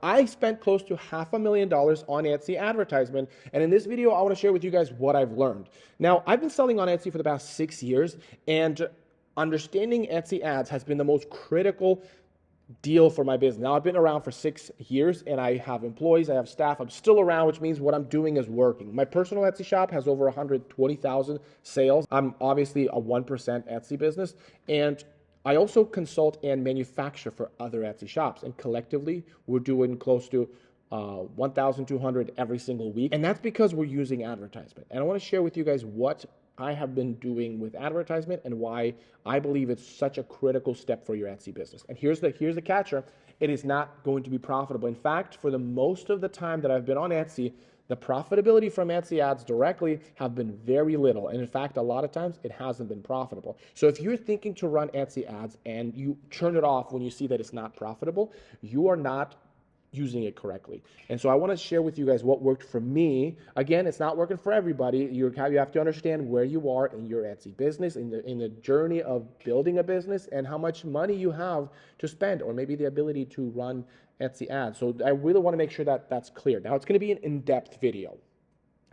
I spent close to $500,000 on Etsy advertisement. And in this video, I want to share with you guys what I've learned. Now, I've been selling on Etsy for the past 6 years, and understanding Etsy ads has been the most critical deal for my business. Now, I've been around for 6 years and I have employees, I have staff. I'm still around, which means what I'm doing is working. My personal Etsy shop has over 120,000 sales. I'm obviously a 1% Etsy business, and I also consult and manufacture for other Etsy shops. And collectively, we're doing close to 1,200 every single week. And that's because we're using advertisement. And I want to share with you guys what I have been doing with advertisement and why I believe it's such a critical step for your Etsy business. And here's the catcher. It is not going to be profitable. In fact, for the most of the time that I've been on Etsy, the profitability from Etsy ads directly have been very little. And in fact, a lot of times it hasn't been profitable. So if you're thinking to run Etsy ads and you turn it off when you see that it's not profitable, you are not using it correctly. And so I want to share with you guys what worked for me. Again, it's not working for everybody. You have to understand where you are in your Etsy business, in the journey of building a business, and how much money you have to spend, or maybe the ability to run Etsy ads. So I really want to make sure that that's clear. Now, it's going to be an in-depth video.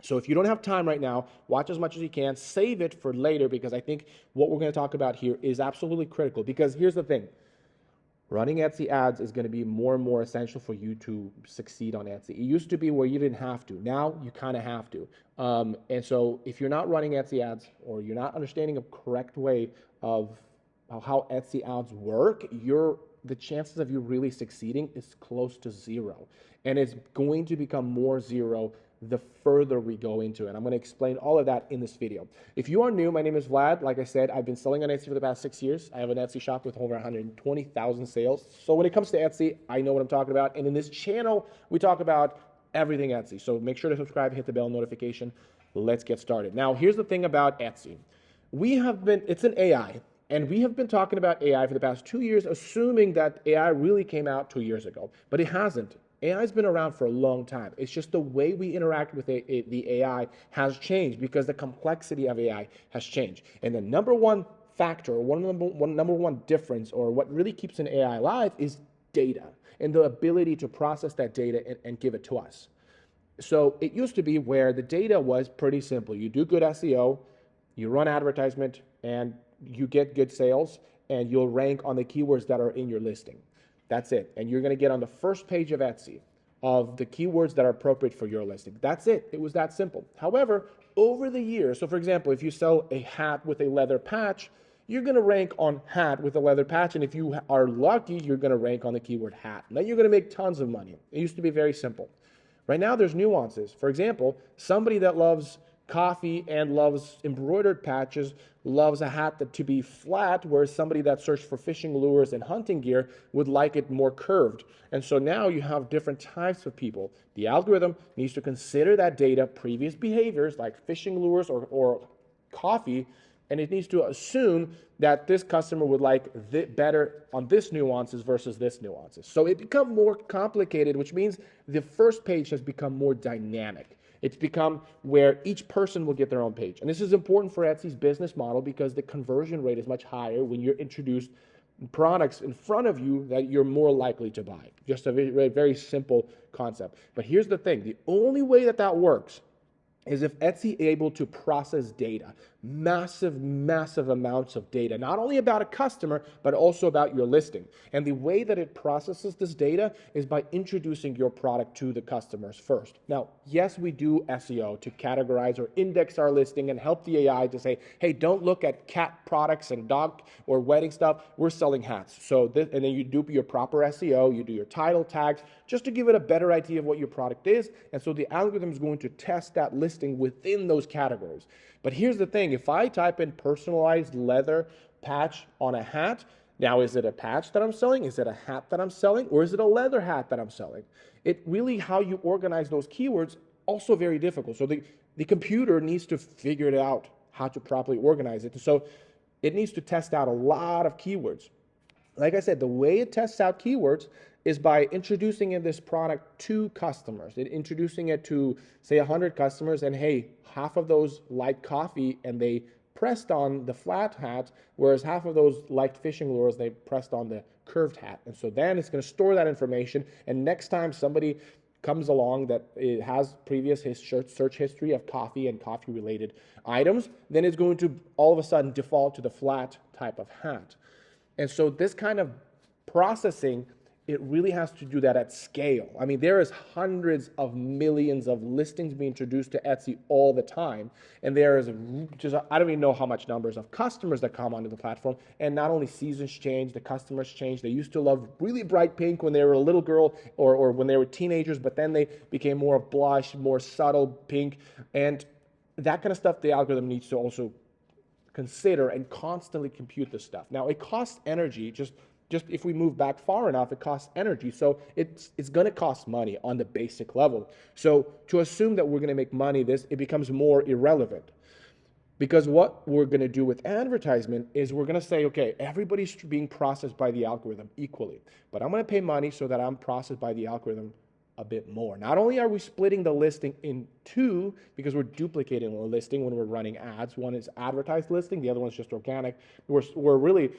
So if you don't have time right now, watch as much as you can. Save it for later, because I think what we're going to talk about here is absolutely critical. Because here's the thing. Running Etsy ads is going to be more and more essential for you to succeed on Etsy. It used to be where you didn't have to. Now you kind of have to. And so if you're not running Etsy ads, or you're not understanding a correct way of how Etsy ads work, the chances of you really succeeding is close to zero. And it's going to become more zero the further we go into it. I'm going to explain all of that in this video. If you are new, my name is Vlad. Like I said, I've been selling on Etsy for the past 6 years. I have an Etsy shop with over 120,000 sales. So when it comes to Etsy, I know what I'm talking about. And in this channel, we talk about everything Etsy. So make sure to subscribe, hit the bell notification. Let's get started. Now, here's the thing about Etsy. It's an AI. And we have been talking about AI for the past 2 years, assuming that AI really came out 2 years ago. But it hasn't. AI has been around for a long time. It's just the way we interact with the AI has changed, because the complexity of AI has changed. And the number one factor, number one difference, or what really keeps an AI alive, is data and the ability to process that data and give it to us. So it used to be where the data was pretty simple. You do good SEO, you run advertisement, and you get good sales, and you'll rank on the keywords that are in your listing. That's it. And you're going to get on the first page of Etsy of the keywords that are appropriate for your listing. That's it. It was that simple. However, over the years, so for example, if you sell a hat with a leather patch, you're going to rank on hat with a leather patch. And if you are lucky, you're going to rank on the keyword hat. And then you're going to make tons of money. It used to be very simple. Right now, there's nuances. For example, somebody that loves coffee and loves embroidered patches loves a hat to be flat, whereas somebody that searched for fishing lures and hunting gear would like it more curved. And so now you have different types of people. The algorithm needs to consider that data, previous behaviors like fishing lures or coffee, and it needs to assume that this customer would like better on this nuances versus this nuances. So it becomes more complicated, which means the first page has become more dynamic. It's become where each person will get their own page. And this is important for Etsy's business model, because the conversion rate is much higher when you're introduced products in front of you that you're more likely to buy. Just a very, very simple concept. But here's the thing. The only way that works is if Etsy able to process data, massive amounts of data, not only about a customer, but also about your listing. And the way that it processes this data is by introducing your product to the customers first. Now, yes, we do SEO to categorize or index our listing and help the AI to say, hey, don't look at cat products and dog or wedding stuff. We're selling hats. So and then you do your proper SEO, you do your title tags, just to give it a better idea of what your product is. And so the algorithm is going to test that listing within those categories. But here's the thing. If I type in personalized leather patch on a hat, now is it a patch that I'm selling? Is it a hat that I'm selling? Or is it a leather hat that I'm selling? It really, how you organize those keywords, also very difficult. So the computer needs to figure it out, how to properly organize it. So it needs to test out a lot of keywords. Like I said, the way it tests out keywords is by introducing this product to customers, introducing it to, say, 100 customers, and hey, half of those like coffee and they pressed on the flat hat, whereas half of those liked fishing lures, they pressed on the curved hat. And so then it's going to store that information, and next time somebody comes along that it has previous search history of coffee and coffee related items, then it's going to all of a sudden default to the flat type of hat. And so this kind of processing, it really has to do that at scale. I mean, there is hundreds of millions of listings being introduced to Etsy all the time. And there is just, I don't even know how much numbers of customers that come onto the platform. And not only seasons change, the customers change. They used to love really bright pink when they were a little girl or when they were teenagers, but then they became more blush, more subtle pink. And that kind of stuff, the algorithm needs to also consider and constantly compute this stuff. Now, it costs energy. Just if we move back far enough, it costs energy. So it's going to cost money on the basic level. So to assume that we're going to make money, it becomes more irrelevant. Because what we're going to do with advertisement is we're going to say, okay, everybody's being processed by the algorithm equally, but I'm going to pay money so that I'm processed by the algorithm a bit more. Not only are we splitting the listing in two, because we're duplicating the listing when we're running ads. One is advertised listing, the other one's just organic. We're really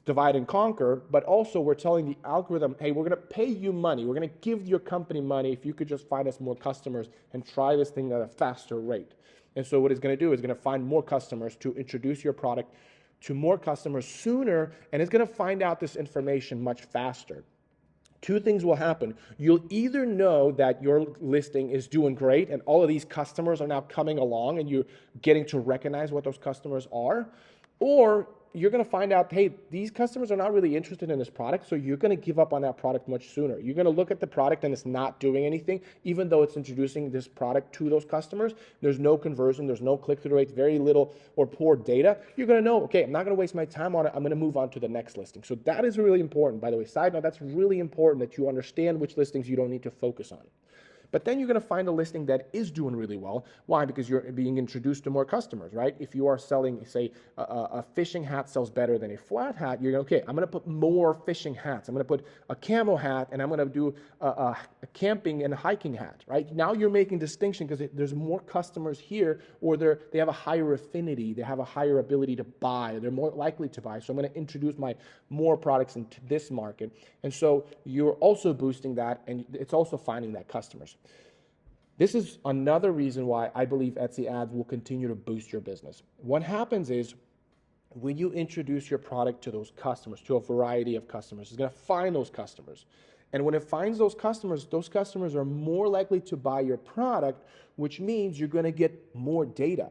divide and conquer, but also we're telling the algorithm, hey, we're going to pay you money. We're going to give your company money if you could just find us more customers and try this thing at a faster rate. And so what it's going to do is going to find more customers to introduce your product to more customers sooner, and it's going to find out this information much faster. Two things will happen. You'll either know that your listing is doing great and all of these customers are now coming along and you're getting to recognize what those customers are, or you're going to find out, hey, these customers are not really interested in this product, so you're going to give up on that product much sooner. You're going to look at the product and it's not doing anything, even though it's introducing this product to those customers. There's no conversion, there's no click-through rates, very little or poor data. You're going to know, okay, I'm not going to waste my time on it. I'm going to move on to the next listing. So that is really important. By the way, side note, that's really important that you understand which listings you don't need to focus on. But then you're going to find a listing that is doing really well. Why? Because you're being introduced to more customers, right? If you are selling, say, a fishing hat sells better than a flat hat, you're going to, okay, I'm going to put more fishing hats. I'm going to put a camo hat, and I'm going to do a camping and a hiking hat, right? Now you're making distinction because there's more customers here, or they have a higher affinity. They have a higher ability to buy. They're more likely to buy. So I'm going to introduce my more products into this market. And so you're also boosting that, and it's also finding that customers. This is another reason why I believe Etsy ads will continue to boost your business. What happens is when you introduce your product to those customers, to a variety of customers, it's going to find those customers. And when it finds those customers are more likely to buy your product, which means you're going to get more data.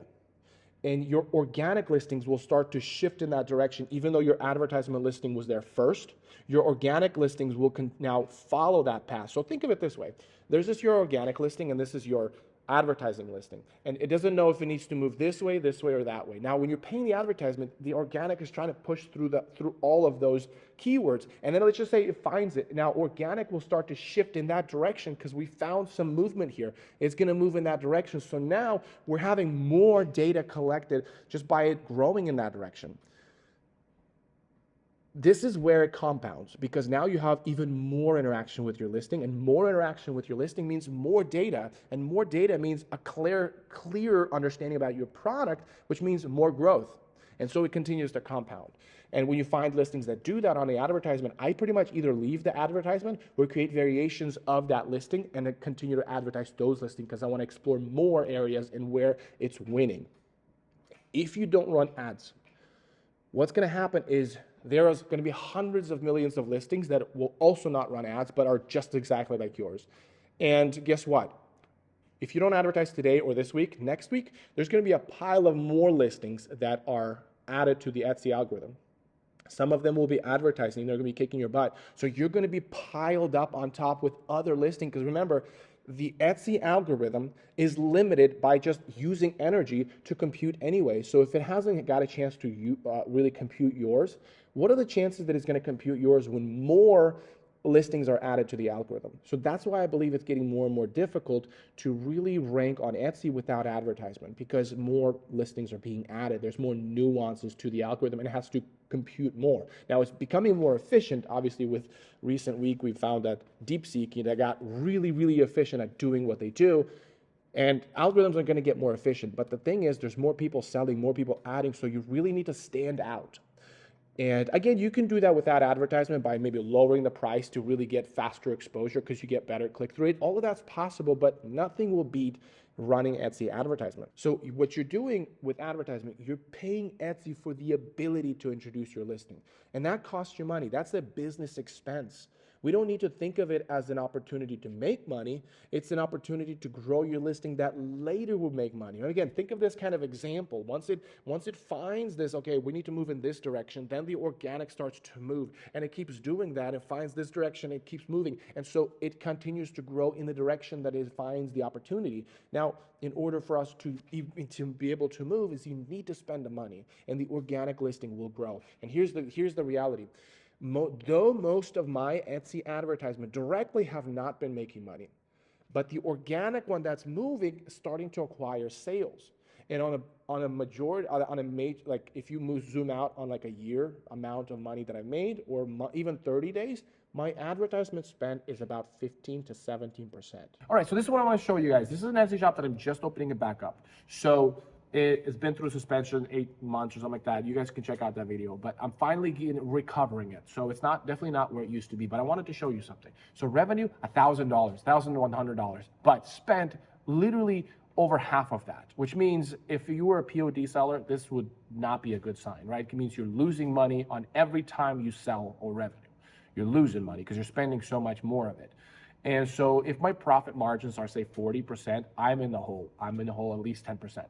And your organic listings will start to shift in that direction. Even though your advertisement listing was there first, your organic listings will now follow that path. So think of it this way. There's your organic listing, and this is your advertising listing. And it doesn't know if it needs to move this way, or that way. Now, when you're paying the advertisement, the organic is trying to push through all of those keywords. And then let's just say it finds it. Now, organic will start to shift in that direction because we found some movement here. It's going to move in that direction. So now we're having more data collected just by it growing in that direction. This is where it compounds, because now you have even more interaction with your listing, and more interaction with your listing means more data, and more data means a clear understanding about your product, which means more growth. And so it continues to compound. And when you find listings that do that on the advertisement, I pretty much either leave the advertisement or create variations of that listing and then continue to advertise those listings because I want to explore more areas and where it's winning. If you don't run ads, what's going to happen is there is going to be hundreds of millions of listings that will also not run ads, but are just exactly like yours. And guess what? If you don't advertise today or this week, next week, there's going to be a pile of more listings that are added to the Etsy algorithm. Some of them will be advertising. They're going to be kicking your butt. So you're going to be piled up on top with other listings. Because remember, the Etsy algorithm is limited by just using energy to compute anyway. So if it hasn't got a chance to really compute yours, what are the chances that it's going to compute yours when more listings are added to the algorithm? So that's why I believe it's getting more and more difficult to really rank on Etsy without advertisement, because more listings are being added. There's more nuances to the algorithm, and it has to compute more. Now, it's becoming more efficient. Obviously, with recent week, we found that DeepSeek that got really, really efficient at doing what they do. And algorithms are going to get more efficient. But the thing is, there's more people selling, more people adding. So you really need to stand out. And again, you can do that without advertisement by maybe lowering the price to really get faster exposure because you get better click-through rate. All of that's possible, but nothing will beat running Etsy advertisement. So what you're doing with advertisement, you're paying Etsy for the ability to introduce your listing. And that costs you money. That's a business expense. We don't need to think of it as an opportunity to make money. It's an opportunity to grow your listing that later will make money. And again, think of this kind of example. Once it finds this, okay, we need to move in this direction, then the organic starts to move, and it keeps doing that. It finds this direction, it keeps moving. And so it continues to grow in the direction that it finds the opportunity. Now, in order for us to be able to move is you need to spend the money, and the organic listing will grow. And here's the reality. Though most of my Etsy advertisement directly have not been making money, but the organic one that's moving is starting to acquire sales. And on a majority, on a major, like if you zoom out on like a year amount of money that I made, or even 30 days, my advertisement spend is about 15 to 17%. All right, so this is what I want to show you guys. This is an Etsy shop that I'm just opening it back up. So it's been through suspension 8 months or something like that. You guys can check out that video, but I'm finally recovering it. So it's definitely not where it used to be, but I wanted to show you something. So revenue, $1,000, $1,100, but spent literally over half of that, which means if you were a POD seller, this would not be a good sign, right? It means you're losing money on every time you sell or revenue. You're losing money because you're spending so much more of it. And so if my profit margins are, say, 40%, I'm in the hole. I'm in the hole at least 10%.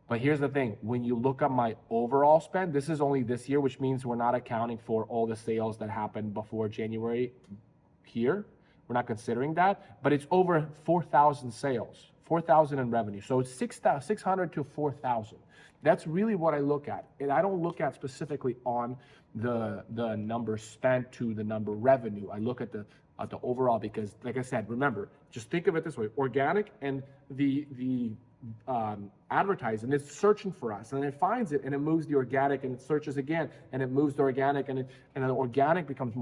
But here's the thing, when you look at my overall spend, this is only this year, which means we're not accounting for all the sales that happened before January here. We're not considering that, but it's over 4,000 sales, 4,000 in revenue. So it's 600 to 4,000. That's really what I look at. And I don't look at specifically on the number spent to the number revenue. I look at the overall because, like I said, remember, just think of it this way, organic and the advertising, it's searching for us, and it finds it, and it moves the organic, and it searches again, and it moves the organic, and the organic becomes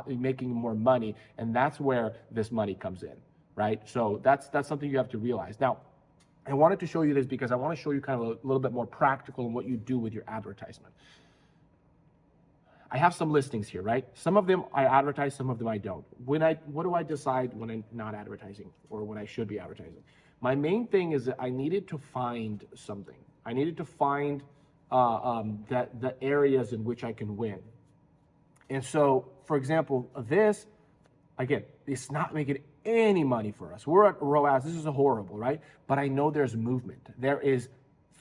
making more money, and that's where this money comes in, right? So that's something you have to realize. Now, I wanted to show you this because I want to show you kind of a little bit more practical in what you do with your advertisement. I have some listings here, right? Some of them I advertise, some of them I don't. What do I decide when I'm not advertising or when I should be advertising? My main thing is that I needed to find something. I needed to find the areas in which I can win. And so, for example, this, again, it's not making any money for us. We're at ROAS, this is horrible, right? But I know there's movement. There is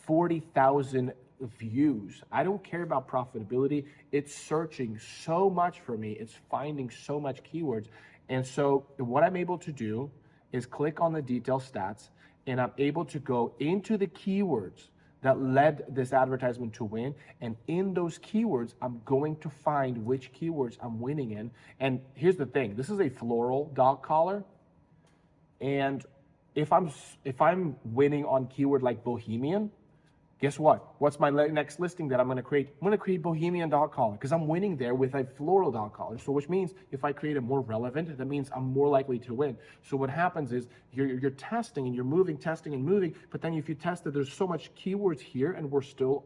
40,000 views. I don't care about profitability. It's searching so much for me. It's finding so much keywords. And so what I'm able to do is click on the detail stats, and I'm able to go into the keywords that led this advertisement to win. And in those keywords, I'm going to find which keywords I'm winning in. And here's the thing, this is a floral dog collar. And if I'm winning on keyword like bohemian, guess what? What's my next listing that I'm going to create? I'm going to create bohemian dog collar because I'm winning there with a floral dog collar. So which means if I create it more relevant, that means I'm more likely to win. So what happens is you're testing and you're moving, testing and moving, but then if you test that there's so much keywords here and we're still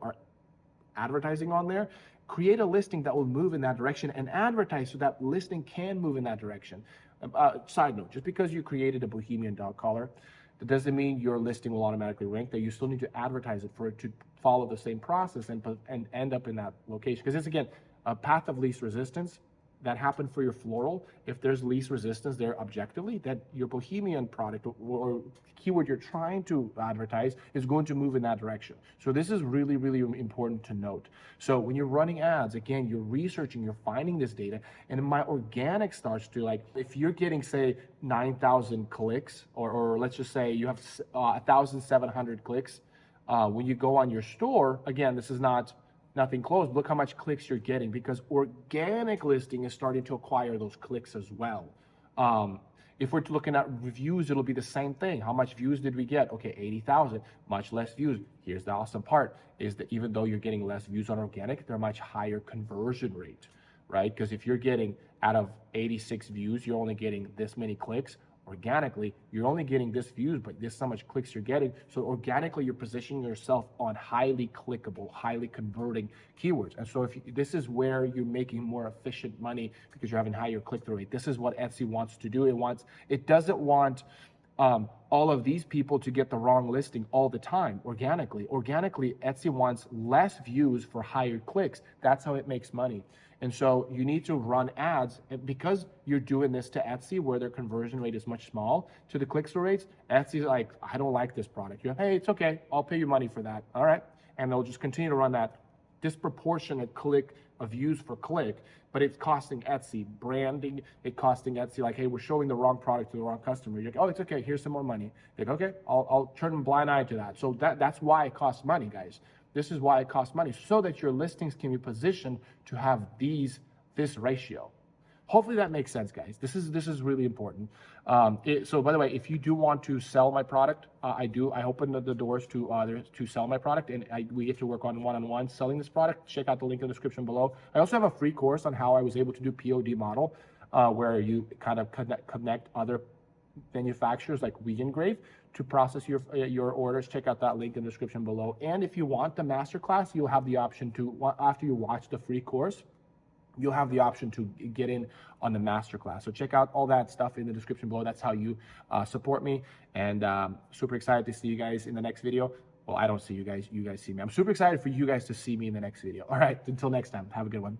advertising on there, create a listing that will move in that direction and advertise so that listing can move in that direction. Side note, just because you created a bohemian dog collar, that doesn't mean your listing will automatically rank there. You still need to advertise it for it to follow the same process and end up in that location. Because it's, again, a path of least resistance that happened for your floral. If there's least resistance there objectively, that your bohemian product or keyword you're trying to advertise is going to move in that direction. So this is really, really important to note. So when you're running ads, again, you're researching, you're finding this data, and my organic starts to, like, if you're getting, say, 9,000 clicks, or let's just say you have 1,700 clicks, when you go on your store, again, this is nothing closed. Look how much clicks you're getting because organic listing is starting to acquire those clicks as well. If we're looking at reviews, it'll be the same thing. How much views did we get? Okay, 80,000, much less views. Here's the awesome part is that even though you're getting less views on organic, they're much higher conversion rate, right? Because if you're getting out of 86 views, you're only getting this many clicks. Organically, you're only getting this views, but this how much clicks you're getting. So organically, you're positioning yourself on highly clickable, highly converting keywords. And so this is where you're making more efficient money because you're having higher click-through rate. This is what Etsy wants to do. It doesn't want all of these people to get the wrong listing all the time organically. Organically, Etsy wants less views for higher clicks. That's how it makes money. And so you need to run ads, and because you're doing this to Etsy where their conversion rate is much small to the click-through rates, Etsy's like, I don't like this product. You're, hey, it's okay, I'll pay you money for that. All right. And they'll just continue to run that disproportionate click of views for click, but it's costing Etsy branding. It's costing Etsy like, hey, we're showing the wrong product to the wrong customer. You're like, oh, it's okay. Here's some more money. Like, okay, I'll turn a blind eye to that. So that's why it costs money, guys. This is why it costs money, so that your listings can be positioned to have this ratio. Hopefully that makes sense, guys. This is really important. So by the way, if you do want to sell my product, I open the doors to others to sell my product, and we get to work on one-on-one selling this product. Check out the link in the description below. I also have a free course on how I was able to do POD model, where you kind of connect other manufacturers like We Engrave to process your orders. Check out that link in the description below. And if you want the masterclass, you'll have the option to, after you watch the free course, you'll have the option to get in on the masterclass. So check out all that stuff in the description below. That's how you support me. And super excited to see you guys in the next video. Well, I don't see you guys. You guys see me. I'm super excited for you guys to see me in the next video. All right, until next time, have a good one.